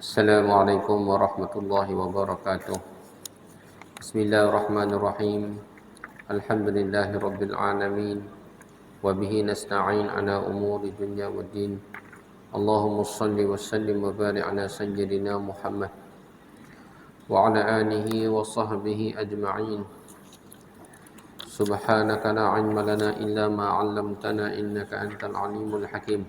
Assalamualaikum warahmatullahi wabarakatuh. Bismillahirrahmanirrahim. Alhamdulillahi rabbil alamin. Wa bihi nasta'in ala umuri dunya waddin. Allahumma salli wa sallim wa barik ala sayyidina Muhammad wa ala alihi wa sahbihi ajma'in. Subhanaka la ilma lana illa ma 'allamtana innaka antal alimul hakim.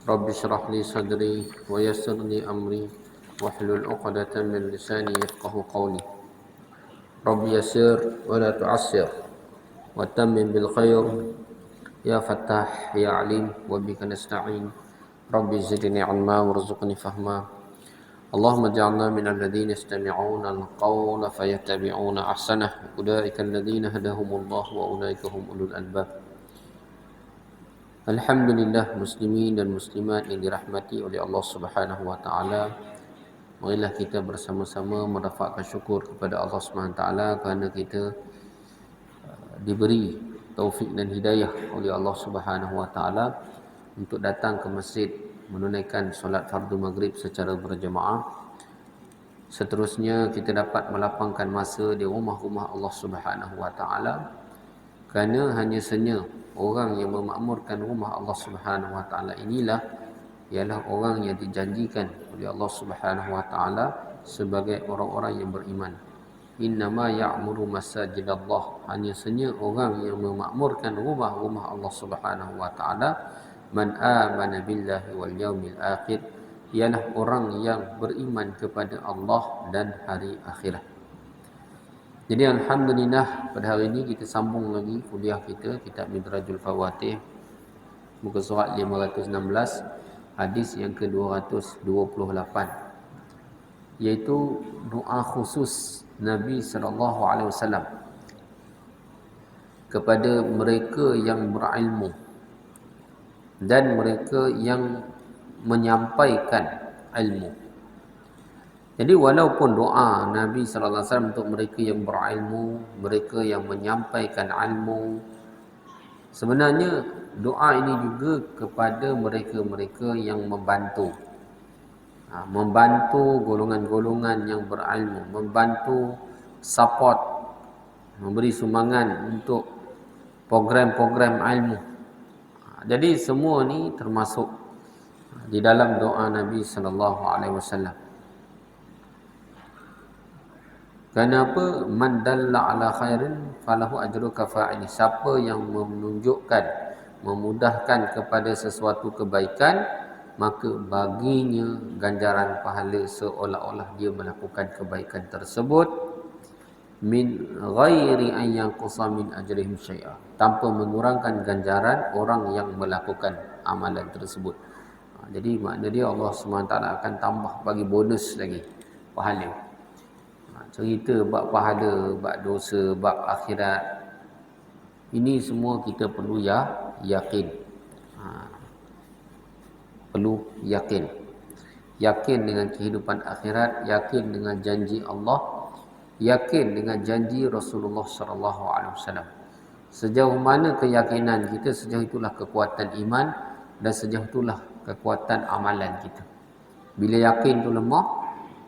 Rabbi shrah li sadri wa yassir li amri wahlul 'uqdatam min lisani yafqahu qawli. Rabbi yassir wa la tu'assir wa tammim bil khair ya Fattah ya Alim wa bika nasta'in. Rabbi zidni 'ilma warzuqni fahma. Allahumma ij'alna minal ladzina yastami'una al-qawla fayattabi'una ahsanah. Ulaika alladhina hadahumullah wa ulaika hum ulul albab. Alhamdulillah, muslimin dan muslimat yang dirahmati oleh Allah Subhanahu wa taala. Marilah kita bersama-sama merafakkan syukur kepada Allah Subhanahu wa taala kerana kita diberi taufik dan hidayah oleh Allah Subhanahu wa taala untuk datang ke masjid menunaikan solat fardu maghrib secara berjemaah. Seterusnya kita dapat melapangkan masa di rumah-rumah Allah Subhanahu wa taala, kerana hanya senya orang yang memakmurkan rumah Allah Subhanahu wa taala inilah ialah orang yang dijanjikan oleh Allah Subhanahu wa taala sebagai orang-orang yang beriman. Innama ya'muru masajidallah, hanya senya orang yang memakmurkan rumah-rumah Allah Subhanahu wa taala man amana billahi wal yaumil akhir, ialah orang yang beriman kepada Allah dan hari akhirat. Jadi alhamdulillah, pada hari ini kita sambung lagi kuliah kita, kitab Midrajul Fawatih, muka surat 516, hadis yang ke-228, iaitu doa khusus Nabi SAW kepada mereka yang berilmu dan mereka yang menyampaikan ilmu. Jadi walaupun doa Nabi SAW untuk mereka yang berilmu, mereka yang menyampaikan ilmu, sebenarnya doa ini juga kepada mereka-mereka yang membantu. Membantu golongan-golongan yang berilmu, membantu support, memberi sumbangan untuk program-program ilmu. Jadi semua ni termasuk di dalam doa Nabi SAW. Kenapa? Man dalla ala khairin falahu ajru kafa'ili. Siapa yang menunjukkan, memudahkan kepada sesuatu kebaikan, maka baginya ganjaran pahala seolah-olah dia melakukan kebaikan tersebut, min ghairi an yanqusa min ajrihim syai'a, tanpa mengurangkan ganjaran orang yang melakukan amalan tersebut. Jadi makna dia Allah SWT akan tambah bagi bonus lagi pahala. Cerita bab pahala, bab dosa, bab akhirat, ini semua kita perlu yakin. Perlu yakin. Yakin dengan kehidupan akhirat, yakin dengan janji Allah, yakin dengan janji Rasulullah SAW. Sejauh mana keyakinan kita, sejauh itulah kekuatan iman dan sejauh itulah kekuatan amalan kita. Bila yakin tu lemah,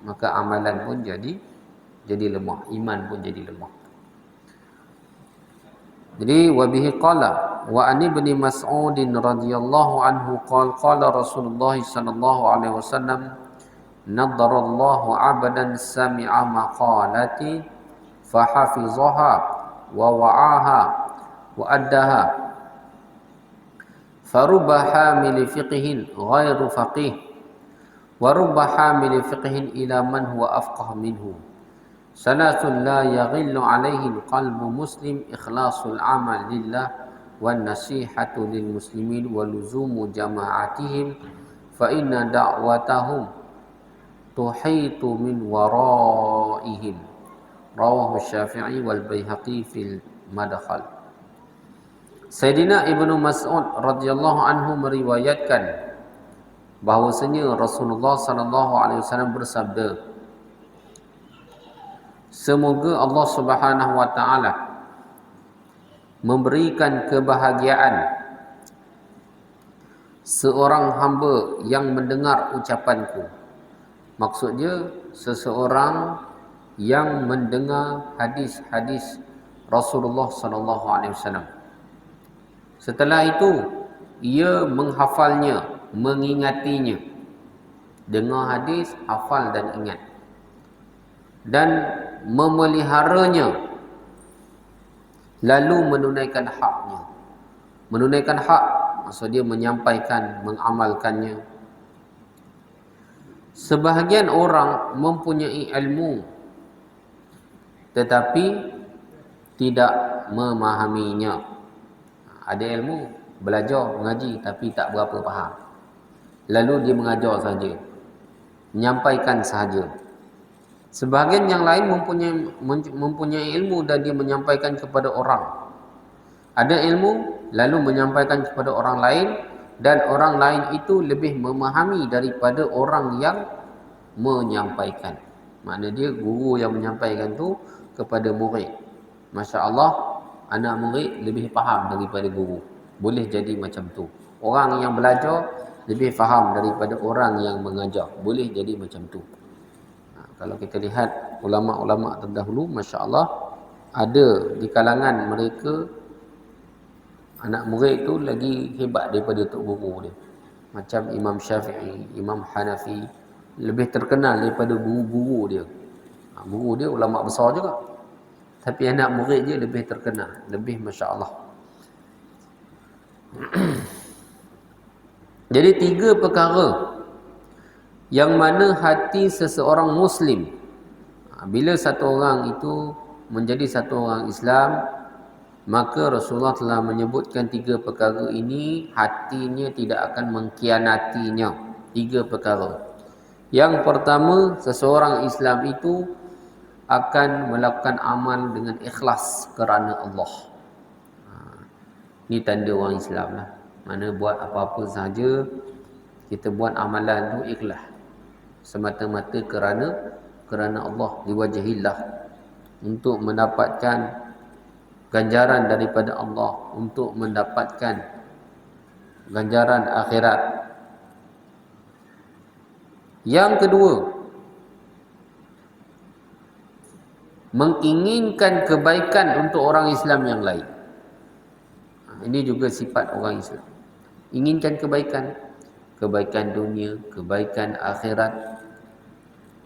maka amalan pun jadi lemah, iman pun jadi lemah. Jadi wabihi qala wa an ibni Mas'ud radhiyallahu anhu qala Rasulullah sallallahu alaihi wasallam nadarallahu 'abdan sami'a maqalati fahafizaha wa wa'aha wa addaha farubba hamil fiqhin ghairu faqih wa rubba hamil fiqhin ila man huwa afqah minhu. Salasun la yaghillu alaihi qalbu muslim ikhlasul amal lillah wan nasihatu lil muslimin wa luzumu jama'atihim fa inna da'watahum tuhitu min waraihim. Rawahu Syafi'i wal Baihaqi fil Madkhal. Sayyidina Ibnu Mas'ud radhiyallahu anhu meriwayatkan bahwasanya Rasulullah sallallahu alaihi wasallam bersabda, semoga Allah Subhanahu wa taala memberikan kebahagiaan seorang hamba yang mendengar ucapanku Maksudnya seseorang yang mendengar hadis-hadis Rasulullah sallallahu alaihi wasallam. Setelah itu ia menghafalnya, mengingatinya. Dengar hadis, hafal dan ingat. Dan memeliharanya, lalu menunaikan haknya. Menunaikan hak maksudnya menyampaikan, mengamalkannya. Sebahagian orang mempunyai ilmu tetapi tidak memahaminya. Ada ilmu, belajar, mengaji tapi tak berapa faham. Lalu dia mengajar saja, menyampaikan sahaja. Sebahagian yang lain mempunyai ilmu dan dia menyampaikan kepada orang. Ada ilmu lalu menyampaikan kepada orang lain, dan orang lain itu lebih memahami daripada orang yang menyampaikan. Maknanya dia guru yang menyampaikan tu kepada murid. Masya Allah, anak murid lebih faham daripada guru. Boleh jadi macam tu. Orang yang belajar lebih faham daripada orang yang mengajar. Boleh jadi macam tu. Kalau kita lihat ulama-ulama terdahulu, Masya Allah, ada di kalangan mereka anak murid tu lagi hebat daripada tok guru dia. Macam Imam Syafi'i, Imam Hanafi, lebih terkenal daripada guru-guru dia. Guru dia ulama besar juga, tapi anak murid dia lebih terkenal, lebih Masya Allah. Jadi 3 perkara yang mana hati seseorang Muslim, bila satu orang itu menjadi satu orang Islam, maka Rasulullah telah menyebutkan 3 perkara ini, hatinya tidak akan mengkhianatinya. 3 perkara. Yang pertama, seseorang Islam itu akan melakukan amal dengan ikhlas kerana Allah. Ini tanda orang Islam lah. Mana buat apa-apa sahaja, kita buat amalan tu ikhlas, semata-mata kerana Allah, liwajhillah, untuk mendapatkan ganjaran daripada Allah, untuk mendapatkan ganjaran akhirat. Yang kedua, menginginkan kebaikan untuk orang Islam yang lain. Ini juga sifat orang Islam. Inginkan kebaikan, kebaikan dunia, kebaikan akhirat,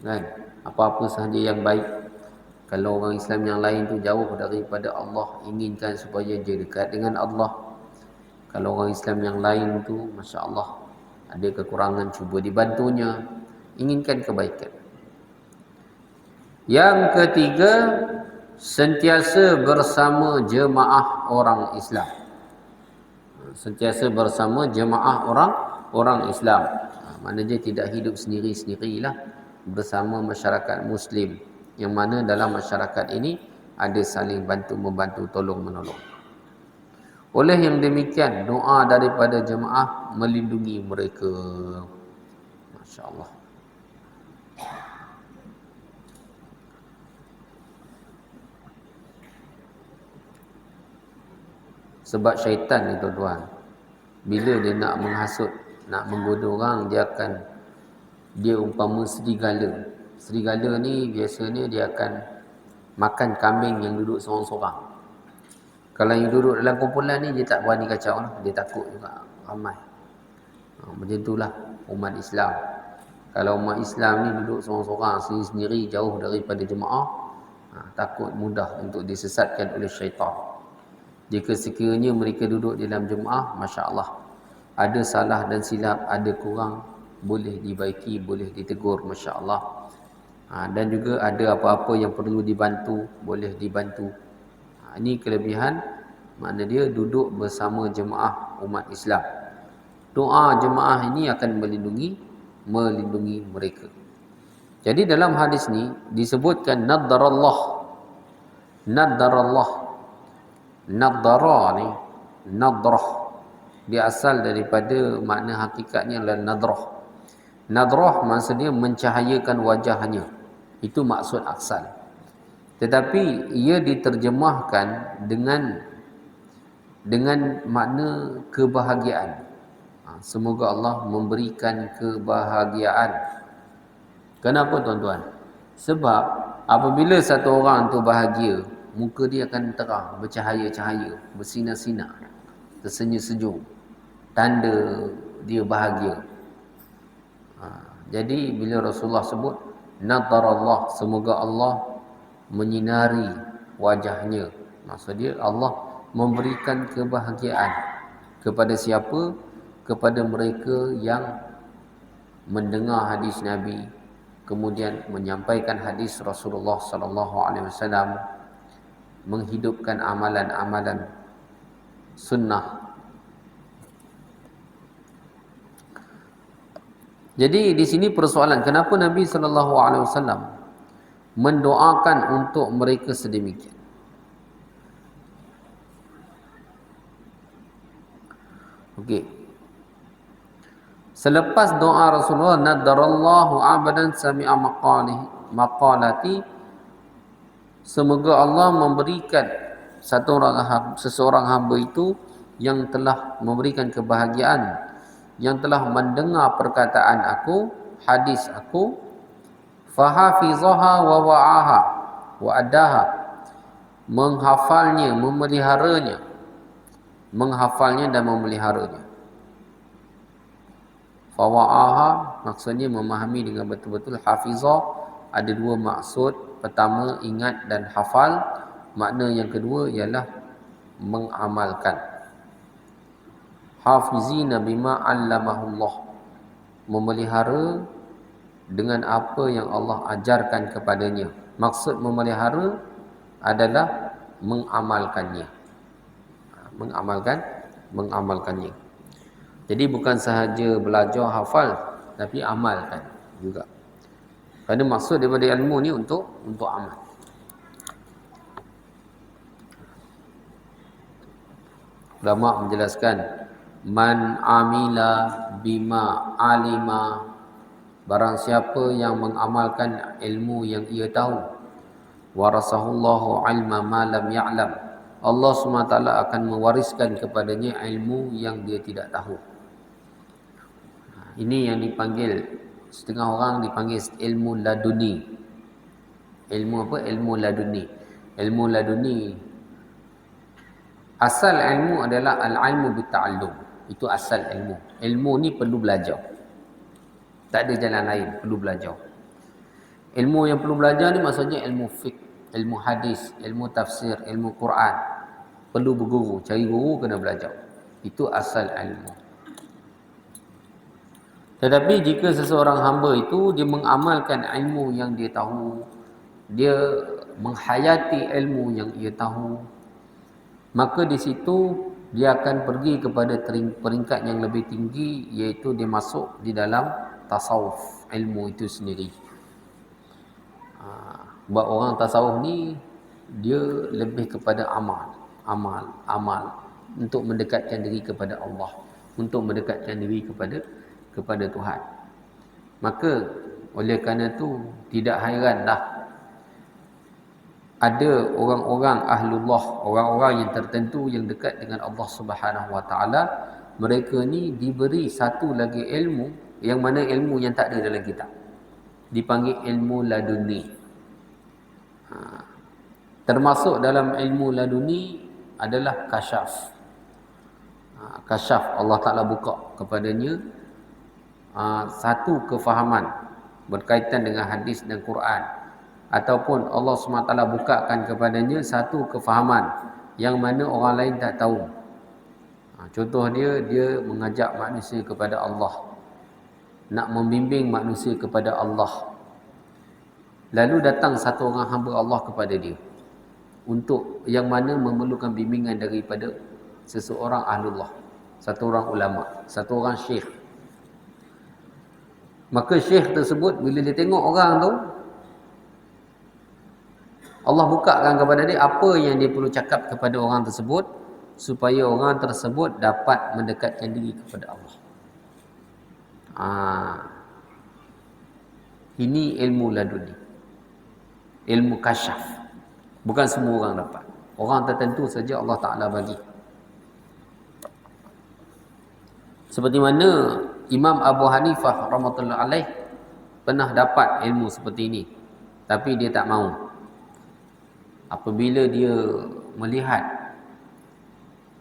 kan? Apa-apa sahaja yang baik. Kalau orang Islam yang lain tu jauh daripada Allah, inginkan supaya dia dekat dengan Allah. Kalau orang Islam yang lain tu, Masya Allah, ada kekurangan, cuba dibantunya. Inginkan kebaikan. Yang ketiga, sentiasa bersama jemaah orang Islam. Sentiasa bersama jemaah orang Islam. Maknanya tidak hidup sendiri-sendirilah, bersama masyarakat Muslim, yang mana dalam masyarakat ini ada saling bantu-membantu, tolong-menolong. Oleh yang demikian, doa daripada jemaah melindungi mereka. Masya Allah. Sebab syaitan ni tuan-tuan, bila dia nak menghasut, nak menggoda orang, dia umpama serigala. Serigala ni biasanya dia akan makan kambing yang duduk seorang-seorang. Kalau yang duduk dalam kumpulan ni, dia tak berani kacau lah. Dia takut juga ramai. Macam itulah umat Islam. Kalau umat Islam ni duduk seorang-seorang, sendiri-sendiri, jauh daripada jemaah, takut mudah untuk disesatkan oleh syaitan. Jika sekiranya mereka duduk dalam jemaah, Masya Allah, ada salah dan silap, ada kurang, boleh dibaiki, boleh ditegur, Masya Allah. Dan juga ada apa-apa yang perlu dibantu, boleh dibantu. Ini kelebihan, makna dia duduk bersama jemaah umat Islam. Doa jemaah ini akan melindungi mereka. Jadi dalam hadis ni disebutkan naddarallah. Nadara ni, nadrah, dia asal daripada makna hakikatnya adalah nadrah. Nadrah maksudnya mencahayakan wajahnya. Itu maksud asal. Tetapi ia diterjemahkan dengan makna kebahagiaan. Semoga Allah memberikan kebahagiaan Kenapa tuan-tuan? Sebab apabila satu orang tu bahagia, muka dia akan terang, bercahaya-cahaya, bersinar-sinar, tersenyum-senyum. Tanda dia bahagia. Jadi bila Rasulullah sebut nadarallah, semoga Allah menyinari wajahnya, maksud dia Allah memberikan kebahagiaan kepada siapa? Kepada mereka yang mendengar hadis Nabi, kemudian menyampaikan hadis Rasulullah sallallahu alaihi wasallam, menghidupkan amalan-amalan sunnah. Jadi di sini persoalan, kenapa Nabi sallallahu alaihi wasallam mendoakan untuk mereka sedemikian? Okey. Selepas doa Rasulullah, nadarallahu abadan sami'a maqalati, semoga Allah memberikan seseorang hamba itu yang telah memberikan kebahagiaan, yang telah mendengar perkataan aku, hadis aku, fahafizaha wa wa'aha wa addaha, menghafalnya, memeliharanya, menghafalnya dan memeliharanya. Fawa'aha maksudnya memahami dengan betul-betul. Hafizah ada dua maksud. Pertama, ingat dan hafal. Makna yang kedua ialah mengamalkan. Hafizina bima 'allamahullah, memelihara dengan apa yang Allah ajarkan kepadanya. Maksud memelihara adalah mengamalkannya. Mengamalkannya. Jadi bukan sahaja belajar hafal, tapi amalkan juga. Kerana maksud daripada ilmu ni untuk amal. Ulama menjelaskan, man amila bima alima, barang siapa yang mengamalkan ilmu yang ia tahu, warasahullahu ilma ma lam ya'lam, Allah SWT akan mewariskan kepadanya ilmu yang dia tidak tahu. Ini yang dipanggil, setengah orang dipanggil ilmu laduni. Ilmu apa? Ilmu laduni. Ilmu laduni, asal ilmu adalah al-ilmu bitta'allum. Itu asal ilmu. Ilmu ni perlu belajar. Tak ada jalan lain, perlu belajar. Ilmu yang perlu belajar ni maksudnya ilmu fiqh, ilmu hadis, ilmu tafsir, ilmu Quran. Perlu berguru, cari guru, kena belajar. Itu asal ilmu. Tetapi jika seseorang hamba itu dia mengamalkan ilmu yang dia tahu, dia menghayati ilmu yang ia tahu, maka di situ dia akan pergi kepada peringkat yang lebih tinggi, iaitu dia masuk di dalam tasawuf, ilmu itu sendiri. Buat orang tasawuf ni dia lebih kepada amal untuk mendekatkan diri kepada Allah, untuk mendekatkan diri kepada Tuhan. Maka oleh kerana itu tidak hairanlah ada orang-orang ahlullah, orang-orang yang tertentu yang dekat dengan Allah Subhanahu Wa Taala, mereka ni diberi satu lagi ilmu, yang mana ilmu yang tak ada dalam kitab, dipanggil ilmu laduni. Termasuk dalam ilmu laduni adalah kasyaf. Kasyaf, Allah Ta'ala buka kepadanya satu kefahaman berkaitan dengan hadis dan Quran, ataupun Allah SWT bukakan kepadanya satu kefahaman yang mana orang lain tak tahu. Contoh dia mengajak manusia kepada Allah, nak membimbing manusia kepada Allah. Lalu datang satu orang hamba Allah kepada dia, untuk yang mana memerlukan bimbingan daripada seseorang ahlullah, satu orang ulama, satu orang syekh. Maka syekh tersebut bila dia tengok orang tu, Allah bukakan kepada dia apa yang dia perlu cakap kepada orang tersebut, supaya orang tersebut dapat mendekatkan diri kepada Allah. Ini ilmu laduni, ilmu kasyaf. Bukan semua orang dapat, orang tertentu saja Allah Ta'ala bagi. Seperti mana Imam Abu Hanifah rahmatullahi alaih, pernah dapat ilmu seperti ini, tapi dia tak mahu. Apabila dia melihat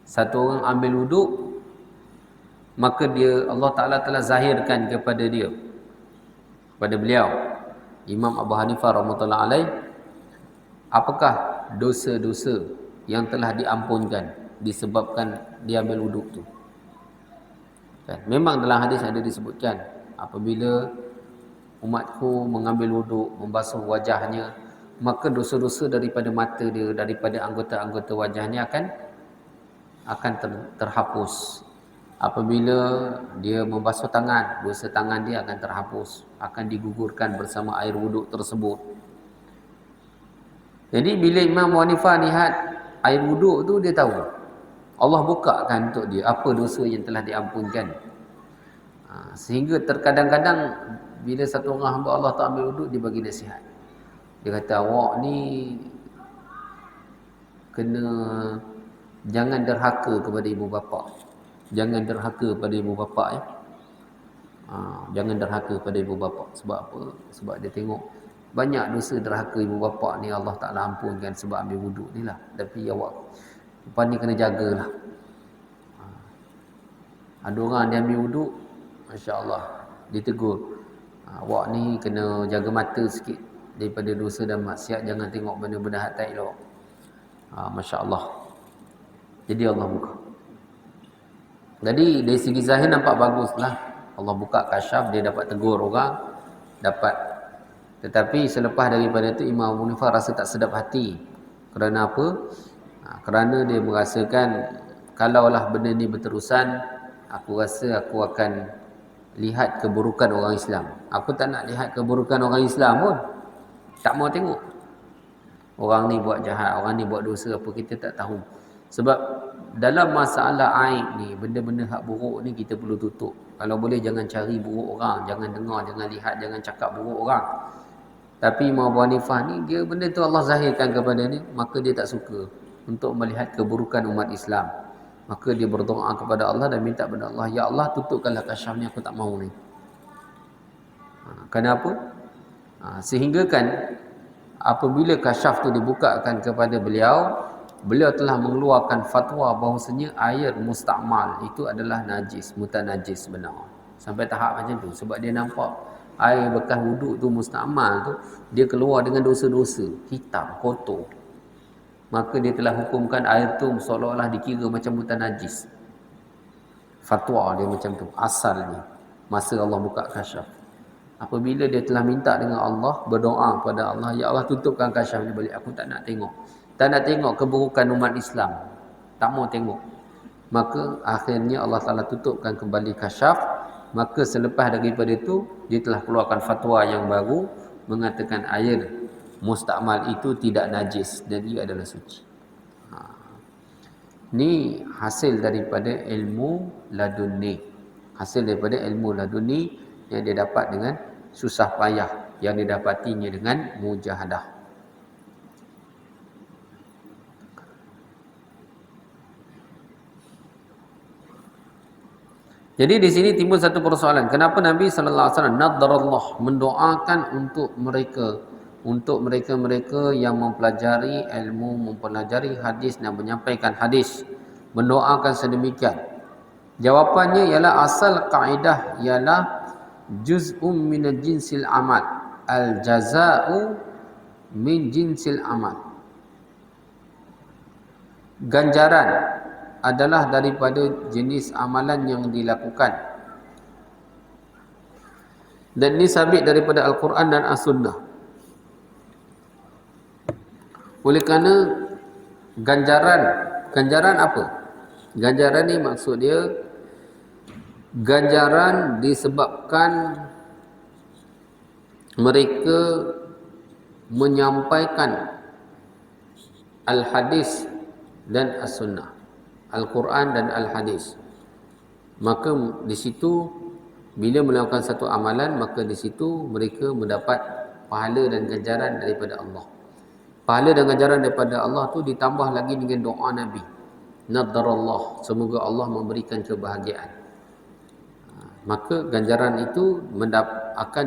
satu orang ambil wuduk, maka Allah Ta'ala telah zahirkan kepada dia, kepada beliau, Imam Abu Hanifah rahmatullahi alaih, apakah dosa-dosa yang telah diampunkan disebabkan dia ambil wuduk tu. Kan? Memang dalam hadis ada disebutkan, apabila umatku mengambil wuduk, membasuh wajahnya, maka dosa-dosa daripada mata dia, daripada anggota-anggota wajahnya akan terhapus. Apabila dia membasuh tangan, dosa tangan dia akan terhapus, akan digugurkan bersama air wuduk tersebut. Jadi bila Imam Abu Hanifah lihat air wuduk tu, dia tahu Allah bukakan untuk dia apa dosa yang telah diampunkan. Sehingga terkadang-kadang bila satu orang hamba Allah tak ambil wuduk, dia bagi nasihat. Dia kata, awak ni kena jangan derhaka kepada ibu bapa. Jangan derhaka pada ibu bapa ya. Jangan derhaka pada ibu bapa. Sebab apa? Sebab dia tengok banyak dosa derhaka ibu bapa ni Allah Ta'ala ampunkan sebab ambil wuduk ni lah. Tapi awak lepas ni kena jagalah. Ada orang dia ambil wuduk, Masya Allah, ditegur, awak ni kena jaga mata sikit daripada dosa dan maksiat, jangan tengok benda-benda hak tak elok. Masya Allah. Jadi Allah buka. Jadi dari segi zahir nampak baguslah. Allah buka kasyaf, dia dapat tegur orang, dapat. Tetapi selepas daripada itu Imam Abu Hanifah rasa tak sedap hati. Kerana apa? Kerana dia merasakan, kalaulah benda ni berterusan, aku rasa aku akan lihat keburukan orang Islam. Aku tak nak lihat keburukan orang Islam pun. Tak mau tengok. Orang ni buat jahat, orang ni buat dosa apa, kita tak tahu. Sebab dalam masalah aib ni, benda-benda hak buruk ni kita perlu tutup. Kalau boleh jangan cari buruk orang, jangan dengar, jangan lihat, jangan cakap buruk orang. Tapi Imam Abu Hanifah ni, dia benda tu Allah zahirkan kepada ni, maka dia tak suka untuk melihat keburukan umat Islam. Maka dia berdoa kepada Allah dan minta kepada Allah, ya Allah, tutupkanlah kasyaf ni, aku tak mahu ni. Kenapa? Sehingga kan apabila kasyaf tu dibukakan kepada beliau, beliau telah mengeluarkan fatwa bahawasanya air mustakmal itu adalah najis, mutanajis benar. Sampai tahap macam tu. Sebab dia nampak air bekas wuduk tu mustakmal tu, dia keluar dengan dosa-dosa, hitam, kotor. Maka dia telah hukumkan air tu seolah-olah dikira macam mutanajis. Fatwa dia macam tu, asalnya. Masa Allah buka kasyaf. Apabila dia telah minta dengan Allah, berdoa kepada Allah, ya Allah, tutupkan kasyaf ni balik, aku tak nak tengok. Tak nak tengok keburukan umat Islam. Tak mau tengok. Maka akhirnya Allah Ta'ala tutupkan kembali kasyaf. Maka selepas daripada itu, dia telah keluarkan fatwa yang baru, mengatakan air mustakmal itu tidak najis dan ia adalah suci. Ini hasil daripada ilmu laduni. Hasil daripada ilmu laduni yang dia dapat dengan susah payah, yang didapatinya dengan mujahadah. Jadi di sini timbul satu persoalan. Kenapa Nabi sallallahu alaihi wasallam nadarallah, mendoakan untuk mereka yang mempelajari ilmu, mempelajari hadis dan menyampaikan hadis, mendoakan sedemikian? Jawapannya ialah asal kaedah ialah juz'um min jinsil amal, al jaza'u min jinsil amal. Ganjaran adalah daripada jenis amalan yang dilakukan. Dan ini sabit daripada Al-Quran dan As-Sunnah. Oleh kerana ganjaran apa? Ganjaran ni maksud dia, ganjaran disebabkan mereka menyampaikan Al-Hadis dan As-Sunnah, Al-Quran dan Al-Hadis. Maka di situ bila melakukan satu amalan, maka di situ mereka mendapat pahala dan ganjaran daripada Allah. Pahala dan ganjaran daripada Allah tu ditambah lagi dengan doa Nabi. Nadarallah, semoga Allah memberikan kebahagiaan. maka ganjaran itu akan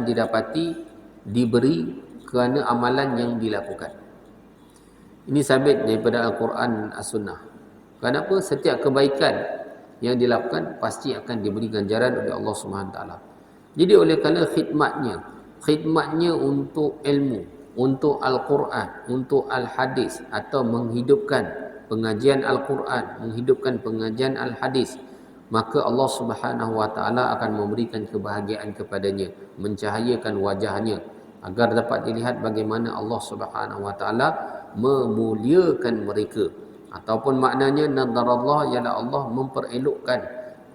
diberi kerana amalan yang dilakukan. Ini sabit daripada Al-Quran As-Sunnah. Kenapa? Setiap kebaikan yang dilakukan pasti akan diberi ganjaran oleh Allah SWT. Jadi oleh kerana khidmatnya untuk ilmu, untuk Al-Quran, untuk Al-Hadis, atau menghidupkan pengajian Al-Quran, menghidupkan pengajian Al-Hadis, maka Allah Subhanahu wa taala akan memberikan kebahagiaan kepadanya, mencahayakan wajahnya, agar dapat dilihat bagaimana Allah Subhanahu wa taala memuliakan mereka. Ataupun maknanya nadarallah ialah Allah memperelokkan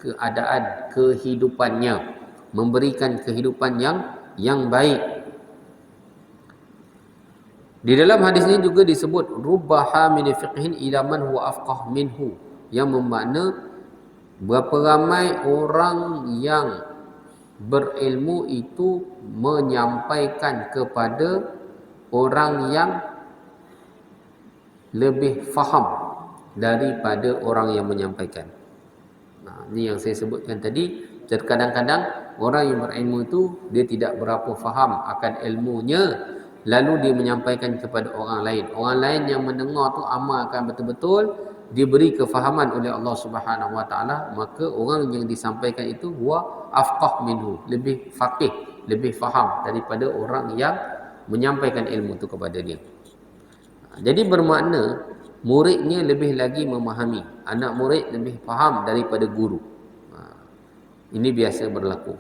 keadaan kehidupannya, memberikan kehidupan yang baik. Di dalam hadis ini juga disebut rubbaha min fiqhin ila man huwa afqah minhu, yang bermakna berapa ramai orang yang berilmu itu menyampaikan kepada orang yang lebih faham daripada orang yang menyampaikan. Nah, ini yang saya sebutkan tadi. Terkadang-kadang orang yang berilmu itu dia tidak berapa faham akan ilmunya, lalu dia menyampaikan kepada orang lain. Orang lain yang mendengar tu amalkan betul-betul, diberi kefahaman oleh Allah Subhanahu wa taala, maka orang yang disampaikan itu huwa afqah minhu, lebih faqih, lebih faham daripada orang yang menyampaikan ilmu itu kepada dia. Jadi bermakna muridnya lebih lagi memahami, anak murid lebih faham daripada guru. Ini biasa berlaku.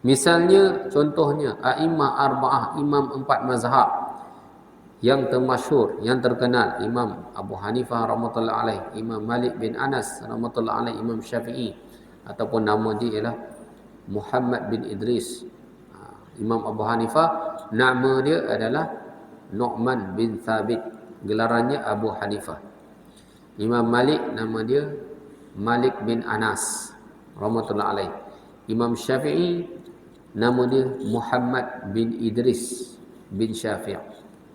Misalnya, contohnya a'immah arba'ah, imam 4 mazhab yang termasyhur, yang terkenal, Imam Abu Hanifah rahmatullah alaih, Imam Malik bin Anas rahmatullah alaih, Imam Syafi'i, ataupun nama dia ialah Muhammad bin Idris. Imam Abu Hanifah nama dia adalah Nu'man bin Thabit, gelarannya Abu Hanifah. Imam Malik nama dia Malik bin Anas rahmatullah alaih. Imam Syafi'i nama dia Muhammad bin Idris bin Syafi'.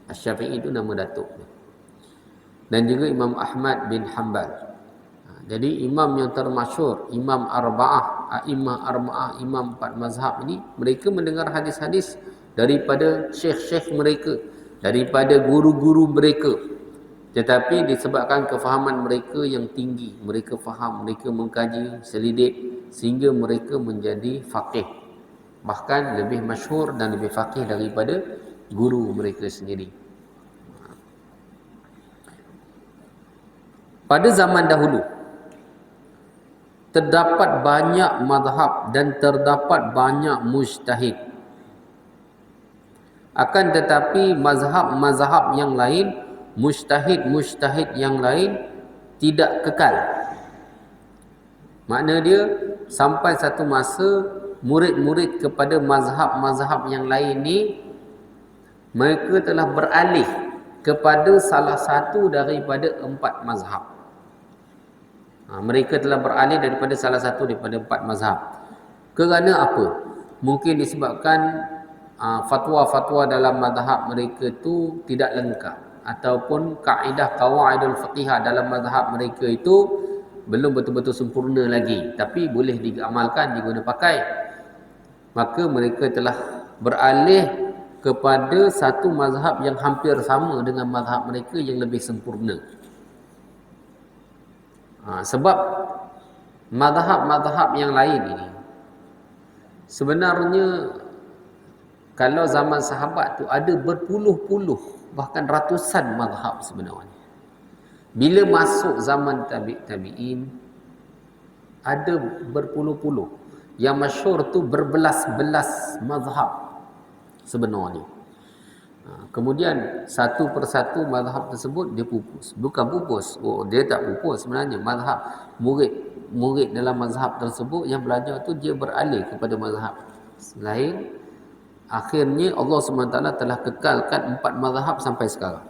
Syafi'i itu nama datuk. Dan juga Imam Ahmad bin Hanbal. Jadi imam yang termasyhur, imam arba'ah, a'immah arba'ah, imam 4 mazhab ini, mereka mendengar hadis-hadis daripada syekh-syekh mereka, daripada guru-guru mereka. Tetapi disebabkan kefahaman mereka yang tinggi, mereka faham, mereka mengkaji selidik, sehingga mereka menjadi faqih, bahkan lebih masyhur dan lebih faqih daripada guru mereka sendiri. Pada zaman dahulu terdapat banyak mazhab dan terdapat banyak mujtahid. Akan tetapi mazhab-mazhab yang lain, mujtahid yang lain tidak kekal. Makna dia sampai satu masa murid-murid kepada mazhab-mazhab yang lain ni, mereka telah beralih kepada salah satu daripada 4 mazhab. Mereka telah beralih daripada salah satu daripada 4 mazhab. Kerana apa? Mungkin disebabkan fatwa-fatwa dalam mazhab mereka itu tidak lengkap, ataupun kaedah qawaidul fiqhah dalam mazhab mereka itu belum betul-betul sempurna lagi, tapi boleh diamalkan, diguna pakai. Maka mereka telah beralih kepada satu mazhab yang hampir sama dengan mazhab mereka yang lebih sempurna. Sebab mazhab-mazhab yang lain ini sebenarnya, kalau zaman sahabat tu ada berpuluh-puluh, bahkan ratusan mazhab sebenarnya. Bila masuk zaman tabi'in, ada berpuluh-puluh. Yang masyhur tu berbelas-belas mazhab sebenarnya. Kemudian satu persatu mazhab tersebut dia pupus. Bukan pupus, dia tak pupus sebenarnya. Mazhab, murid dalam mazhab tersebut yang belajar tu dia beralih kepada mazhab lain. Akhirnya Allah SWT telah kekalkan 4 mazhab sampai sekarang.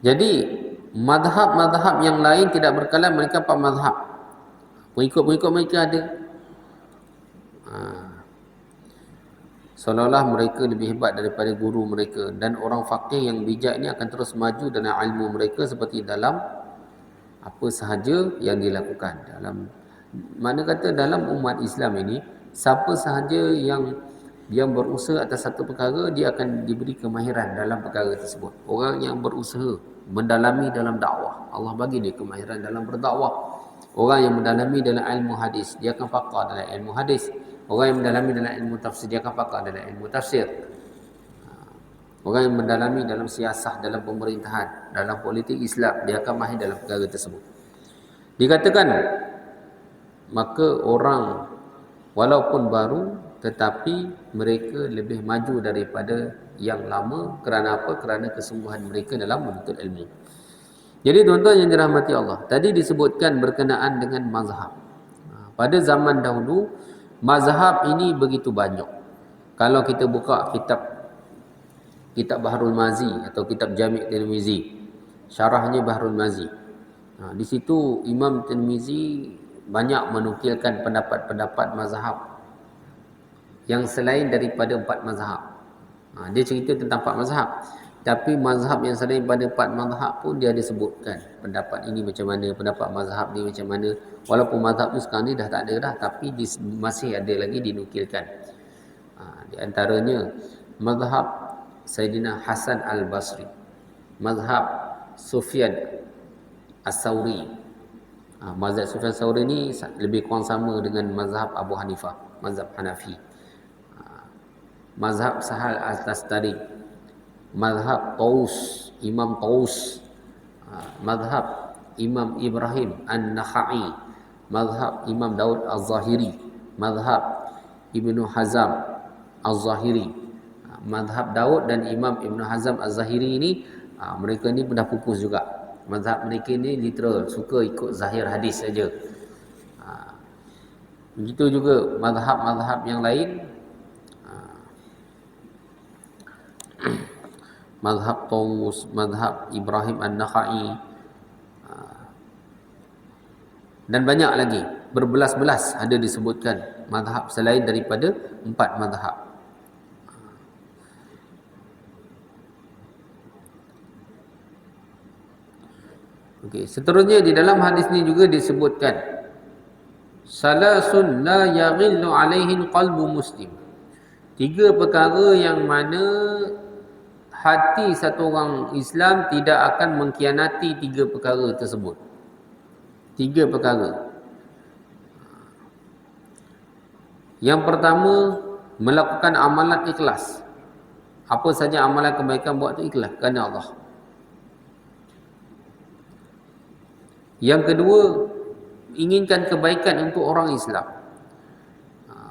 Jadi mazhab-mazhab yang lain tidak berkalam, mereka 4 mazhab. Pengikut-pengikut mereka ada. seolah-olah mereka lebih hebat daripada guru mereka, dan orang faqih yang bijak ini akan terus maju dalam ilmu mereka seperti dalam apa sahaja yang dilakukan. Dalam mana kata dalam umat Islam ini, siapa sahaja yang berusaha atas satu perkara, dia akan diberi kemahiran dalam perkara tersebut. Orang yang berusaha mendalami dalam dakwah, Allah bagi dia kemahiran dalam berdakwah. Orang yang mendalami dalam ilmu hadis, dia akan pakar dalam ilmu hadis. Orang yang mendalami dalam ilmu tafsir, dia akan pakar dalam ilmu tafsir. Orang yang mendalami dalam siasah, dalam pemerintahan, dalam politik Islam, dia akan mahir dalam perkara tersebut. Dikatakan, maka orang walaupun baru, tetapi mereka lebih maju daripada yang lama. Kerana apa? Kerana kesungguhan mereka dalam menuntut ilmu. Jadi tuan-tuan yang dirahmati Allah, tadi disebutkan berkenaan dengan mazhab. Pada zaman dahulu, mazhab ini begitu banyak. Kalau kita buka kitab Bahrul Mazi atau kitab Jami' Tirmizi, syarahnya Bahrul Mazi. Di situ Imam Tirmizi banyak menukilkan pendapat-pendapat mazhab yang selain daripada 4 mazhab. Dia cerita tentang 4 mazhab. Tapi mazhab yang selain pada 4 mazhab pun dia ada sebutkan. Pendapat ini macam mana, pendapat mazhab ni macam mana. Walaupun mazhab tu sekarang ni dah tak ada dah, tapi masih ada lagi dinukilkan. Di antaranya mazhab Sayyidina Hasan Al-Basri, mazhab Sufyan As-Sawri. Mazhab Sufyan As-Sawri ni lebih kurang sama dengan mazhab Abu Hanifah, mazhab Hanafi. Mazhab Sahal Al-Tastari, mazhab Taus, Imam Taus, mazhab Imam Ibrahim An-Nakhai, mazhab Imam Daud Az-Zahiri, mazhab Ibnu Hazam Az-Zahiri. Mazhab Daud dan Imam Ibnu Hazam Az-Zahiri ini, mereka ni dah pupus juga. Mazhab mereka ni literal, suka ikut zahir hadis saja. Begitu juga mazhab-mazhab yang lain, mazhab Taus, mazhab Ibrahim An-Nakhai, dan banyak lagi, berbelas-belas ada disebutkan mazhab selain daripada 4 mazhab. Okey, seterusnya di dalam hadis ni juga disebutkan salasun la yaghillu alaihin qalbu muslim. 3 perkara yang mana hati satu orang Islam tidak akan mengkhianati 3 perkara tersebut. 3 perkara. Yang pertama, melakukan amalan ikhlas. Apa saja amalan kebaikan buat tu ikhlas kerana Allah. Yang kedua, inginkan kebaikan untuk orang Islam.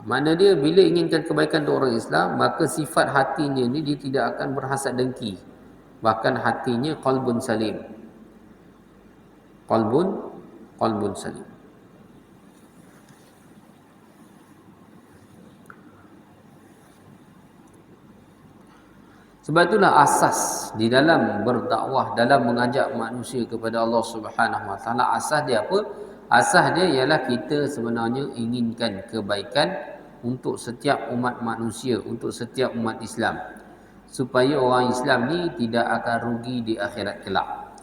Mana dia bila inginkan kebaikan untuk orang Islam, maka sifat hatinya ni dia tidak akan berhasad dengki. Bahkan hatinya qalbun salim. Qalbun salim. Sebab itulah asas di dalam berdakwah, dalam mengajak manusia kepada Allah Subhanahu Wa Taala, asas dia apa? Asas dia ialah kita sebenarnya inginkan kebaikan untuk setiap umat manusia, untuk setiap umat Islam, supaya orang Islam ni tidak akan rugi di akhirat kelak.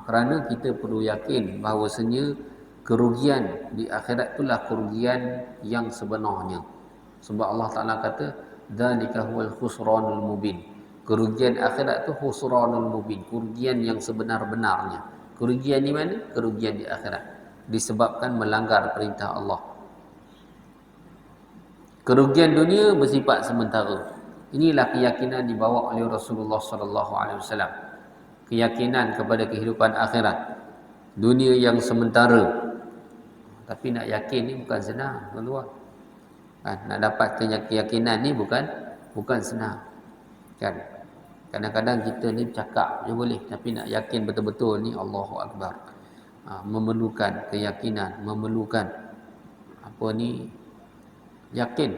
Kerana kita perlu yakin bahawasanya kerugian di akhirat itulah kerugian yang sebenarnya. Sebab Allah Taala kata, dzalika huwal khusranul mubin. Kerugian akhirat tu khusranul mubin, kerugian yang sebenar-benarnya. Kerugian di mana? Kerugian di akhirat, disebabkan melanggar perintah Allah. Kerugian dunia bersifat sementara. Inilah keyakinan dibawa oleh Rasulullah sallallahu alaihi wasallam. Keyakinan kepada kehidupan akhirat. Dunia yang sementara. Tapi nak yakin ni bukan senang, tuan-tuan. Nak dapatkan keyakinan ni bukan senang. Kan? Kadang-kadang kita ni cakap je boleh, tapi nak yakin betul-betul ni Allahu Akbar. Memerlukan keyakinan, memerlukan apa ni, yakin.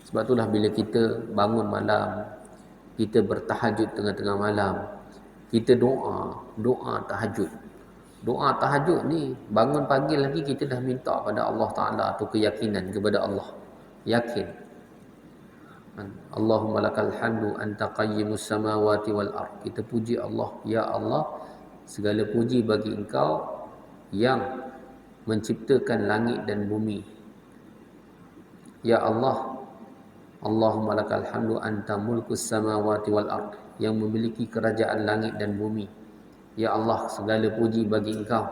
Sebab itulah bila kita bangun malam, kita bertahajud tengah-tengah malam, kita doa tahajud. Doa tahajud ni bangun pagi lagi kita dah minta pada Allah Taala tu keyakinan kepada Allah. yakin. Allahumma lakal hamdu anta qayyimus samawati wal ard. Kita puji Allah, ya Allah, segala puji bagi Engkau yang menciptakan langit dan bumi. Ya Allah, Allahumma lakal hamdu anta mulkus samawati wal ard, yang memiliki kerajaan langit dan bumi. Ya Allah, segala puji bagi Engkau.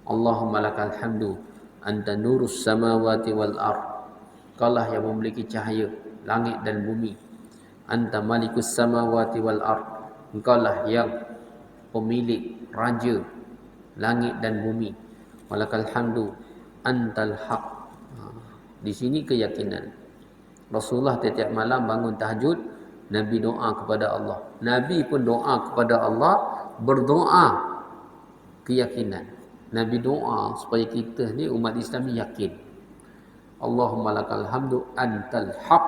Allahumma lakal hamdu anta nurus samawati wal ard. Engkaulah yang memiliki cahaya langit dan bumi. Anta malikus samawati wal ard. Engkaulah yang pemilik, raja langit dan bumi. Walakal hamdu antal haq. Di sini keyakinan. Rasulullah setiap malam bangun tahajud, Nabi doa kepada Allah. Nabi pun doa kepada Allah, berdoa keyakinan. Nabi doa supaya kita ni umat Islam ni yakin. Allahumma lakal hamdu antal haq.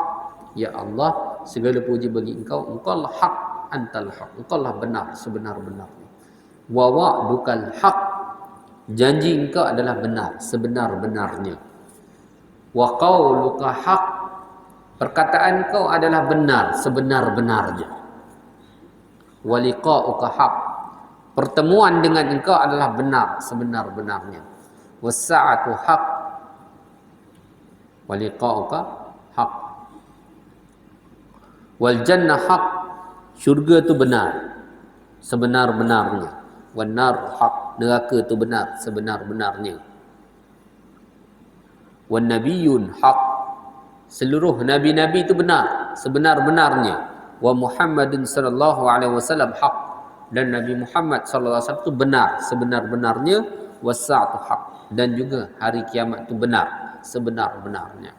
Ya Allah, segala puji bagi Engkau. Engkau lah haq, antal haq. Engkau lah benar, sebenar-benarnya. Wa wa'dukal haq. Janji Engkau adalah benar, sebenar-benarnya. Wa qauluka haq. Perkataan Engkau adalah benar, sebenar-benarnya. Wa liqa'uka haq. Pertemuan dengan Engkau adalah benar, sebenar-benarnya. Was sa'atu haq. Wa liqa'uka haq. Wal jannah haq. Syurga itu benar, sebenar-benarnya. Wan nar haq. Neraka itu benar, sebenar-benarnya. Wan nabiyyun haq. Seluruh nabi-nabi itu benar, sebenar-benarnya. Wa Muhammadin sallallahu alaihi wasallam haq. Dan Nabi Muhammad sallallahu alaihi wasallam itu benar, sebenar-benarnya. Was-sa'atu haq. Dan juga hari kiamat itu benar, sebenar-benarnya.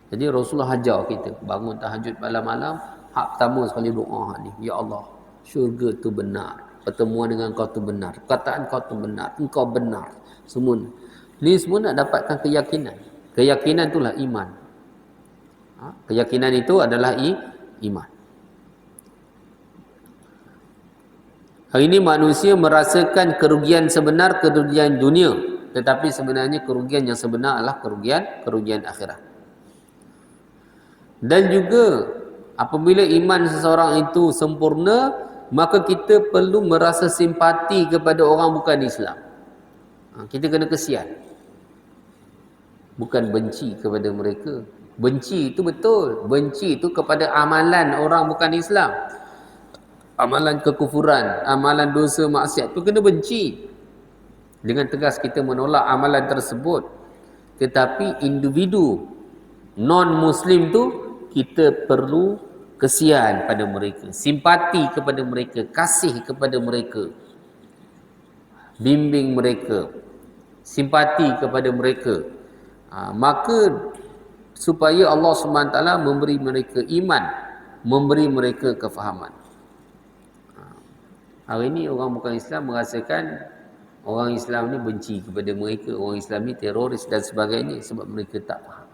Jadi Rasulullah ajar kita bangun tahajud malam-malam, hak pertama sekali doa ni, ya Allah, syurga tu benar, pertemuan dengan Kau tu benar, perkataan Kau tu benar, Engkau benar. Semua ni semua nak dapatkan keyakinan. Keyakinan itulah iman. Keyakinan itu adalah iman. Hari ini manusia merasakan kerugian sebenar, kerugian dunia, tetapi sebenarnya kerugian yang sebenar adalah kerugian akhirat. Dan juga apabila iman seseorang itu sempurna, maka kita perlu merasa simpati kepada orang bukan Islam. Kita kena kesian, bukan benci kepada mereka. Benci itu betul, benci itu kepada amalan orang bukan Islam, amalan kekufuran, amalan dosa maksiat itu kena benci. Dengan tegas kita menolak amalan tersebut. Tetapi individu non-Muslim tu kita perlu kesian pada mereka, simpati kepada mereka, kasih kepada mereka, bimbing mereka, simpati kepada mereka. Maka supaya Allah SWT memberi mereka iman, memberi mereka kefahaman. Hari ini orang bukan Islam merasakan orang Islam ni benci kepada mereka, orang Islam ni teroris dan sebagainya, sebab mereka tak faham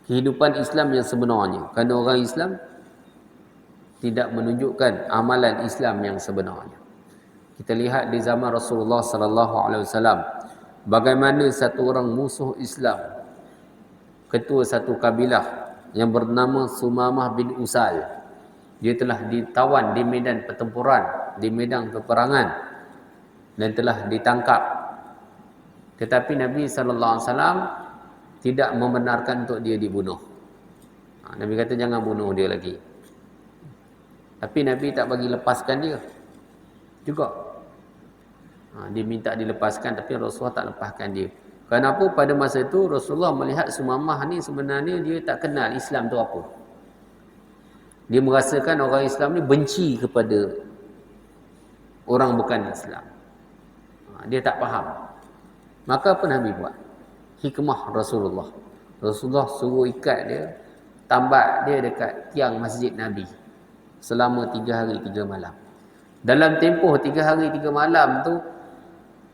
kehidupan Islam yang sebenarnya. Kerana orang Islam tidak menunjukkan amalan Islam yang sebenarnya. Kita lihat di zaman Rasulullah sallallahu alaihi wasallam bagaimana satu orang musuh Islam, ketua satu kabilah yang bernama Sumamah bin Usal, dia telah ditawan di medan pertempuran, di medan peperangan, dan telah ditangkap. Tetapi Nabi sallallahu alaihi wasallam tidak membenarkan untuk dia dibunuh. Nabi kata jangan bunuh dia lagi. Tapi Nabi tak bagi lepaskan dia juga. Dia minta dilepaskan, tapi Rasulullah tak lepaskan dia. Kenapa? Pada masa itu Rasulullah melihat Sumamah ni sebenarnya dia tak kenal Islam tu apa. Dia merasakan orang Islam ni benci kepada orang bukan Islam. Dia tak faham. Maka apa Nabi buat? Hikmah Rasulullah. Rasulullah suruh ikat dia, tambat dia dekat tiang masjid Nabi selama 3 hari 3 malam. Dalam tempoh 3 hari 3 malam tu,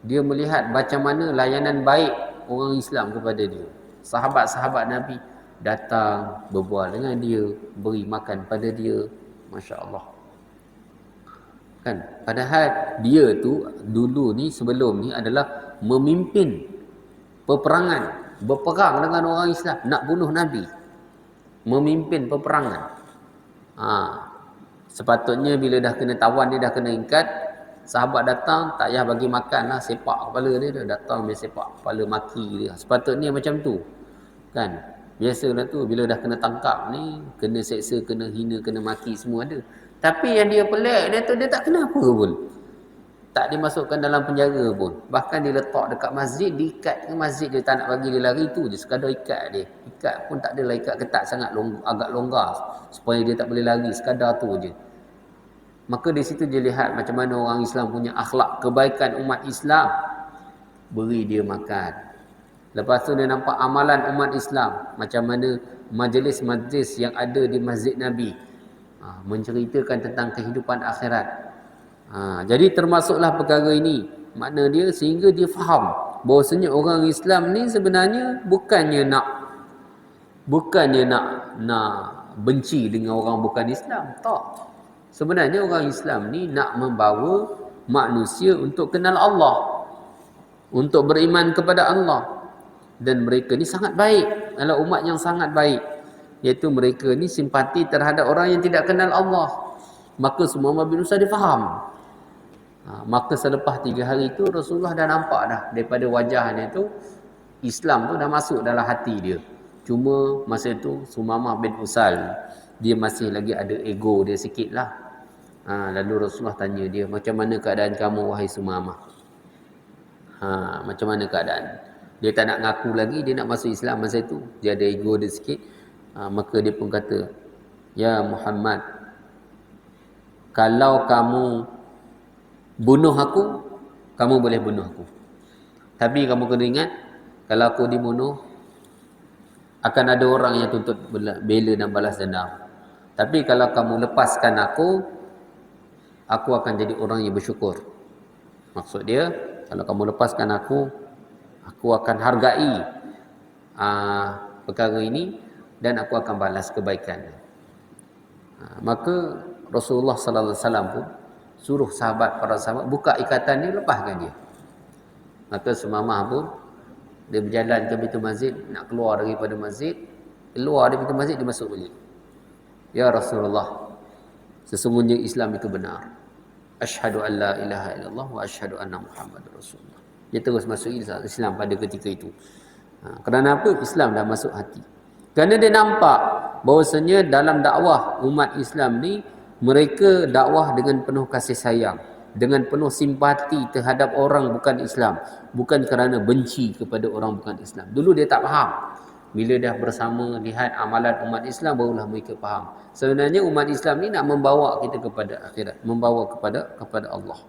dia melihat macam mana layanan baik orang Islam kepada dia. Sahabat-sahabat Nabi datang berbual dengan dia, beri makan pada dia. Masya Allah. Kan? Padahal dia tu dulu ni, sebelum ni adalah memimpin peperangan berperang dengan orang Islam, nak bunuh Nabi, memimpin peperangan. Sepatutnya bila dah kena tawan, dia dah kena ingkat, sahabat datang, tak payah bagi makan lah, sepak kepala dia, dia datang dia sepak kepala, maki dia. Sepatutnya macam tu kan. Biasalah tu, bila dah kena tangkap ni, kena seksa, kena hina, kena maki, semua ada. Tapi yang dia pelik dia tu, dia tak kena apa pun, tak dimasukkan dalam penjara pun. Bahkan dia letak dekat masjid, diikat ke masjid, dia tak nak bagi dia lari tu je, sekadar ikat dia. Ikat pun tak adalah ikat ketat sangat, agak longgar supaya dia tak boleh lari, sekadar tu je. Maka di situ dia lihat macam mana orang Islam punya akhlak, kebaikan umat Islam. Beri dia makan. Lepas tu dia nampak amalan umat Islam, macam mana majlis-majlis yang ada di Masjid Nabi, menceritakan tentang kehidupan akhirat. Jadi termasuklah perkara ini, makna dia sehingga dia faham bahawasanya orang Islam ni sebenarnya bukannya nak benci dengan orang bukan Islam, tak. Sebenarnya orang Islam ni nak membawa manusia untuk kenal Allah, untuk beriman kepada Allah. Dan mereka ni sangat baik, adalah umat yang sangat baik, iaitu mereka ni simpati terhadap orang yang tidak kenal Allah. Maka semua umat bin Musa dia faham. Maka selepas 3 hari itu Rasulullah dah nampak dah daripada wajahnya tu, Islam tu dah masuk dalam hati dia. Cuma masa itu Sumamah bin Usal, dia masih lagi ada ego dia sikit lah. Lalu Rasulullah tanya dia, macam mana keadaan kamu wahai Sumamah? Macam mana keadaan? Dia tak nak ngaku lagi, dia nak masuk Islam masa itu. Dia ada ego dia sikit. Maka dia pun kata, ya Muhammad, kalau kamu bunuh aku, kamu boleh bunuh aku. Tapi kamu kena ingat, kalau aku dibunuh, akan ada orang yang tuntut bela dan balas dendam. Tapi kalau kamu lepaskan aku akan jadi orang yang bersyukur. Maksud dia, kalau kamu lepaskan aku akan hargai perkara ini dan aku akan balas kebaikan. Maka Rasulullah sallallahu alaihi wasallam pun suruh para sahabat buka ikatan dia, lepaskan dia. Maka Sumamah pun dia berjalan ke pintu masjid, nak keluar daripada masjid, keluar dari pintu masjid, dia masuk balik. Ya Rasulullah, sesungguhnya Islam itu benar. Asyhadu an la ilaha illallah wa asyhadu anna Muhammadar Rasulullah. Dia terus masuk Islam pada ketika itu. Kerana apa? Islam dah masuk hati. Kerana dia nampak bahawasanya dalam dakwah umat Islam ni, mereka dakwah dengan penuh kasih sayang, dengan penuh simpati terhadap orang bukan Islam, bukan kerana benci kepada orang bukan Islam. Dulu dia tak faham. Bila dah bersama lihat amalan umat Islam, barulah mereka faham. Sebenarnya umat Islam ni nak membawa kita kepada akhirat, membawa kepada Allah.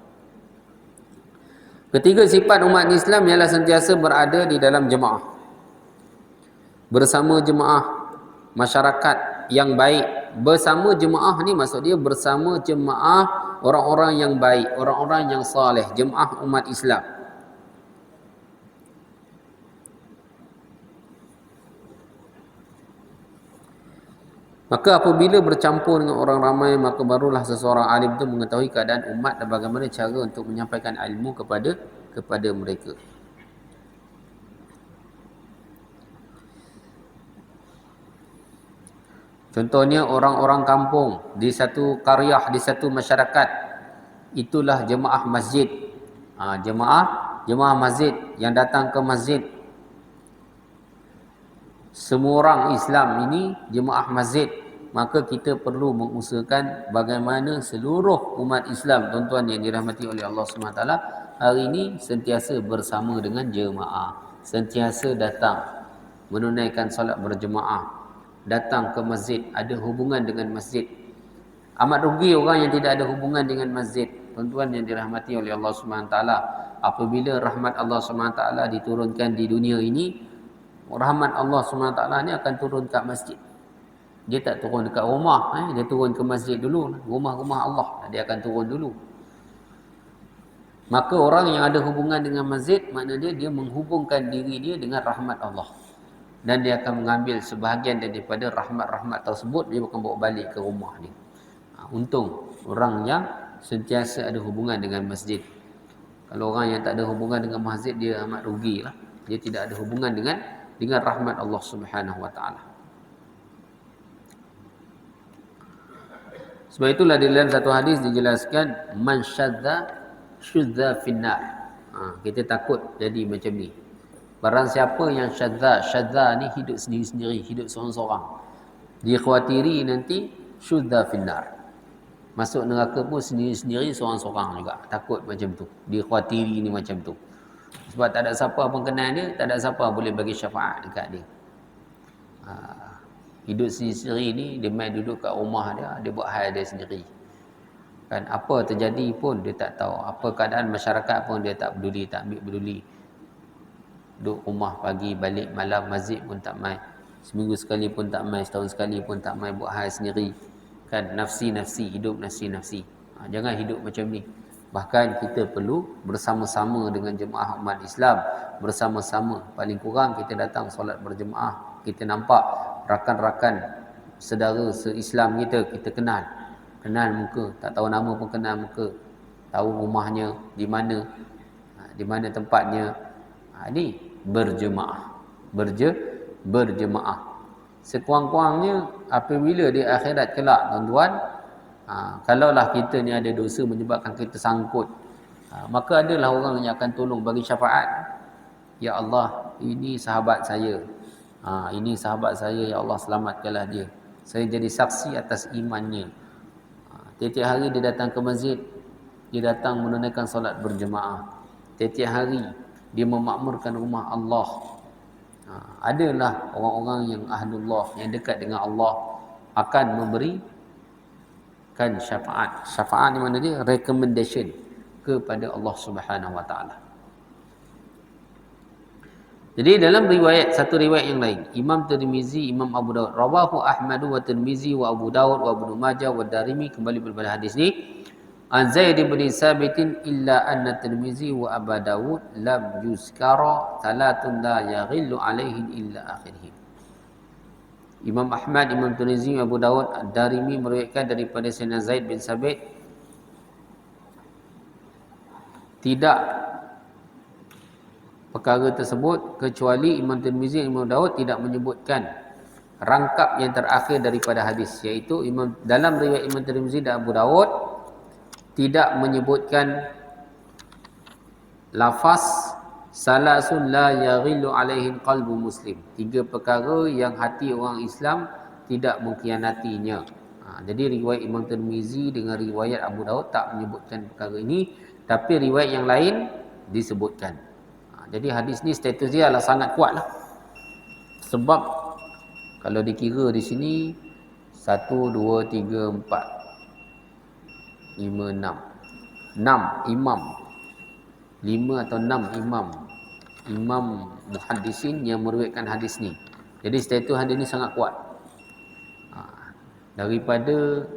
Ketiga sifat umat Islam ialah sentiasa berada di dalam jemaah, bersama jemaah masyarakat yang baik. Bersama jemaah ni maksud dia bersama jemaah orang-orang yang baik, orang-orang yang saleh, jemaah umat Islam. Maka apabila bercampur dengan orang ramai, maka barulah seseorang alim itu mengetahui keadaan umat dan bagaimana cara untuk menyampaikan ilmu kepada mereka. Contohnya orang-orang kampung di satu qaryah, di satu masyarakat, itulah jemaah masjid. Jemaah masjid yang datang ke masjid. Semua orang Islam ini jemaah masjid. Maka kita perlu mengusahakan bagaimana seluruh umat Islam, tuan-tuan yang dirahmati oleh Allah SWT, hari ini sentiasa bersama dengan jemaah, sentiasa datang menunaikan solat berjemaah, datang ke masjid, ada hubungan dengan masjid. Amat rugi orang yang tidak ada hubungan dengan masjid. Tuan-tuan yang dirahmati oleh Allah SWT, apabila rahmat Allah SWT diturunkan di dunia ini, rahmat Allah SWT ni akan turun kat masjid. Dia tak turun dekat rumah, dia turun ke masjid dulu. Rumah-rumah Allah dia akan turun dulu. Maka orang yang ada hubungan dengan masjid, maknanya dia menghubungkan diri dia dengan rahmat Allah. Dan dia akan mengambil sebahagian daripada rahmat-rahmat tersebut, dia akan bawa balik ke rumah dia. Untung orang yang sentiasa ada hubungan dengan masjid. Kalau orang yang tak ada hubungan dengan masjid, dia amat rugilah. Dia tidak ada hubungan dengan dengan rahmat Allah Subhanahu wa taala. Sebab itulah di dalam satu hadis dijelaskan man syadza finnar. Kita takut jadi macam ni. Barang siapa yang syadza ni hidup sendiri-sendiri, hidup seorang-seorang. Dia khawatiri nanti syadza finnar. Masuk neraka pun sendiri-sendiri seorang-seorang juga. Takut macam tu. Dia khawatiri ni macam tu. Sebab tak ada siapa pun kenal dia, tak ada siapa boleh bagi syafaat dekat dia. Hidup sendiri-sendiri ni, dia main duduk kat rumah dia buat hal dia sendiri. Kan apa terjadi pun dia tak tahu. Apa keadaan masyarakat pun dia tak peduli, tak ambil peduli. Duduk rumah pagi, balik malam, masjid pun tak main. Seminggu sekali pun tak main, setahun sekali pun tak main, buat hal sendiri. Kan nafsi-nafsi, hidup nafsi-nafsi. Jangan hidup macam ni. Bahkan kita perlu bersama-sama dengan jemaah umat Islam. Bersama-sama. Paling kurang kita datang solat berjemaah. Kita nampak rakan-rakan saudara se-Islam kita kenal. Kenal muka. Tak tahu nama pun kenal muka. Tahu rumahnya di mana. Di mana tempatnya. Ini berjemaah. Berjemaah. Sekurang-kurangnya apabila di akhirat kelak tuan-tuan, kalaulah kita ni ada dosa menyebabkan kita sangkut, maka adalah orang yang akan tolong bagi syafaat. Ya Allah, ini sahabat saya. Ini sahabat saya, ya Allah selamatkanlah dia. Saya jadi saksi atas imannya. Tiap-tiap hari dia datang ke masjid, dia datang menunaikan solat berjemaah. Tiap-tiap hari dia memakmurkan rumah Allah. Adalah orang-orang yang ahlullah, yang dekat dengan Allah, akan memberikan syafaat. Syafaat di mana dia? Recommendation kepada Allah Subhanahu wa taala. Jadi dalam riwayat, satu riwayat yang lain, Imam Tirmizi, Imam Abu Daud, rawahu Ahmad wa Tirmizi wa Abu Daud wa Ibnu Majah wa Darimi, kembali kepada hadis ni. An Zaid bin Sabitin illa anna Tirmizi wa Abu Daud lam yuzkara salatun la yaghillu alaihin illa akhirih. Imam Ahmad, Imam Tirmizi, Abu Daud, Ad-Darimi meriwayatkan daripada Sayyidina Zaid bin Sabit, tidak perkara tersebut kecuali Imam Tirmizi, Imam Daud tidak menyebutkan rangkap yang terakhir daripada hadis, iaitu dalam riwayat Imam Tirmizi dan Abu Daud tidak menyebutkan lafaz salasun la yaghillu alaihin qalbu muslim. 3 perkara yang hati orang Islam tidak mengkhianatinya. Jadi riwayat Imam Tirmizi dengan riwayat Abu Daud tak menyebutkan perkara ini, tapi riwayat yang lain disebutkan. Jadi hadis ni status dia adalah sangat kuat lah. Sebab kalau dikira di sini 1, 2, 3, 4 5, 6 imam, 5 atau 6 imam muhaddisin yang meriwayatkan hadis ni. Jadi status hadis ni sangat kuat. Daripada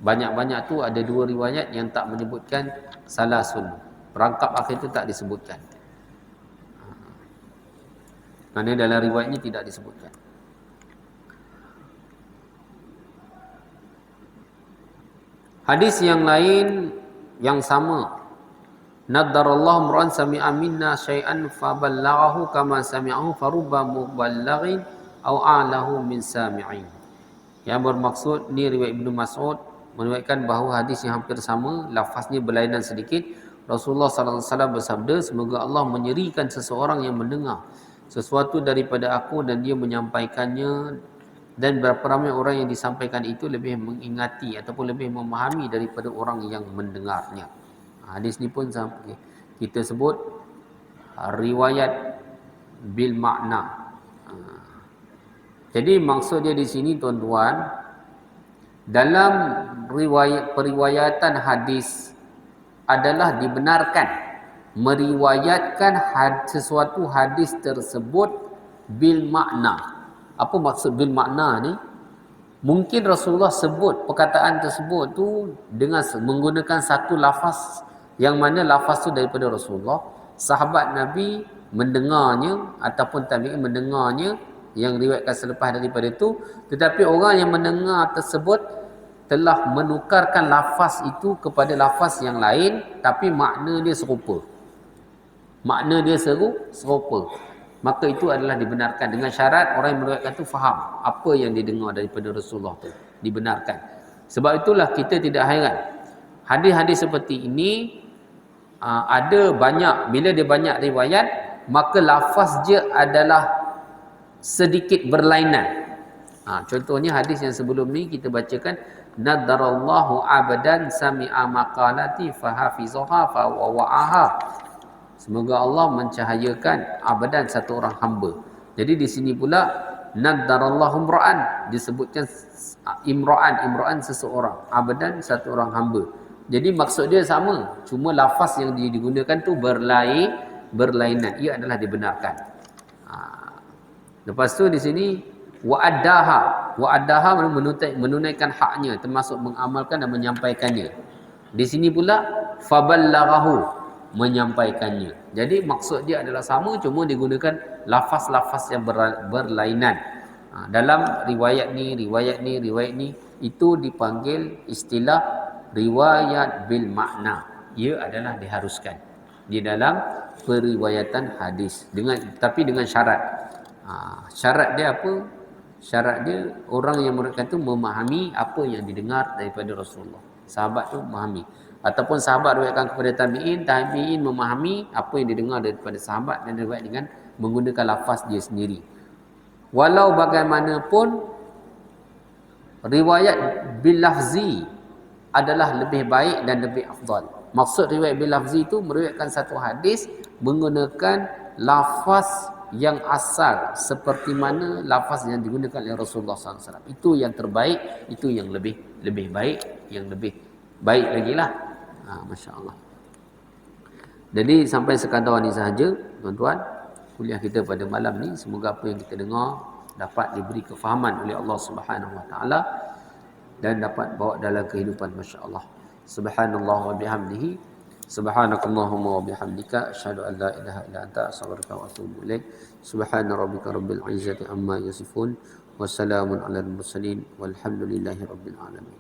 banyak-banyak tu ada 2 riwayat yang tak menyebutkan salasun. Perangkap akhir tu tak disebutkan. Kerana dalam riwayatnya tidak disebutkan. Hadis yang lain yang sama, nadarallahu mur'an sami'a minna syai'an faballaghahu kama sami'ahu farubba muballighin aw a'lahu min sami'in. Yang bermaksud ni riwayat Ibnu Mas'ud meriwayatkan bahawa hadis yang hampir sama, lafaznya berlainan sedikit. Rasulullah sallallahu alaihi wasallam bersabda, semoga Allah menyerikan seseorang yang mendengar sesuatu daripada aku dan dia menyampaikannya, dan berapa ramai orang yang disampaikan itu lebih mengingati ataupun lebih memahami daripada orang yang mendengarnya. Hadis ni pun kita sebut riwayat bil makna. Jadi maksud dia di sini tuan-tuan, dalam periwayatan hadis adalah dibenarkan meriwayatkan sesuatu hadis tersebut bil makna. Apa maksud bil makna ni? Mungkin Rasulullah sebut perkataan tersebut tu dengan menggunakan satu lafaz, yang mana lafaz tu daripada Rasulullah. Sahabat Nabi mendengarnya ataupun tabi'in mendengarnya, yang riwayatkan selepas daripada itu. Tetapi orang yang mendengar tersebut telah menukarkan lafaz itu kepada lafaz yang lain, tapi makna dia serupa. Makna dia serupa. maka itu adalah dibenarkan dengan syarat orang yang meriwayatkan tu faham apa yang didengar daripada Rasulullah tu, dibenarkan. Sebab itulah kita tidak hairan hadis-hadis seperti ini ada banyak, bila dia banyak riwayat maka lafaz je adalah sedikit berlainan. Contohnya hadis yang sebelum ni kita bacakan, nadarallahu abadan sami'a maqalati fahafizaha fa wa'aha. Semoga Allah mencahayakan abadan satu orang hamba. Jadi di sini pula nadarallahu imra'an, disebutkan imra'an seseorang, abadan satu orang hamba. Jadi maksud dia sama, cuma lafaz yang digunakan tu berlainan. Ia adalah dibenarkan. Lepas tu di sini wa'addaha menunaikan haknya, termasuk mengamalkan dan menyampaikannya. Di sini pula faballaghahu, menyampaikannya. Jadi maksud dia adalah sama, cuma digunakan lafaz-lafaz yang berlainan. Dalam riwayat ni itu dipanggil istilah riwayat bil makna. Ia adalah diharuskan di dalam periwayatan hadis, tapi dengan syarat. Syarat dia apa? Syarat dia orang yang meriwayatkan tu memahami apa yang didengar daripada Rasulullah. Sahabat tu memahami, ataupun sahabat riwayatkan kepada tabi'in memahami apa yang didengar daripada sahabat dan riwayat dengan menggunakan lafaz dia sendiri. Walau bagaimanapun riwayat bil lafzi adalah lebih baik dan lebih afdal. Maksud riwayat bil lafzi itu meriwayatkan satu hadis menggunakan lafaz yang asal seperti mana lafaz yang digunakan oleh Rasulullah SAW. Itu yang terbaik, itu yang lebih baik, yang lebih baik lagi lah. Masya Allah. Jadi sampai sekadar ini sahaja tuan-tuan kuliah kita pada malam ni. Semoga apa yang kita dengar dapat diberi kefahaman oleh Allah Subhanahu Wa Taala dan dapat bawa dalam kehidupan. Masya Allah. Subhanallah wa bihamdihi, subhanakallahumma wa bihamdika, asyhadu an la ilaha illa anta, astaghfiruka wa atubu ilaik. Subhana rabbika rabbil izzati amma yasifun, wassalamun alal mursalin, walhamdulillahi rabbil alamin.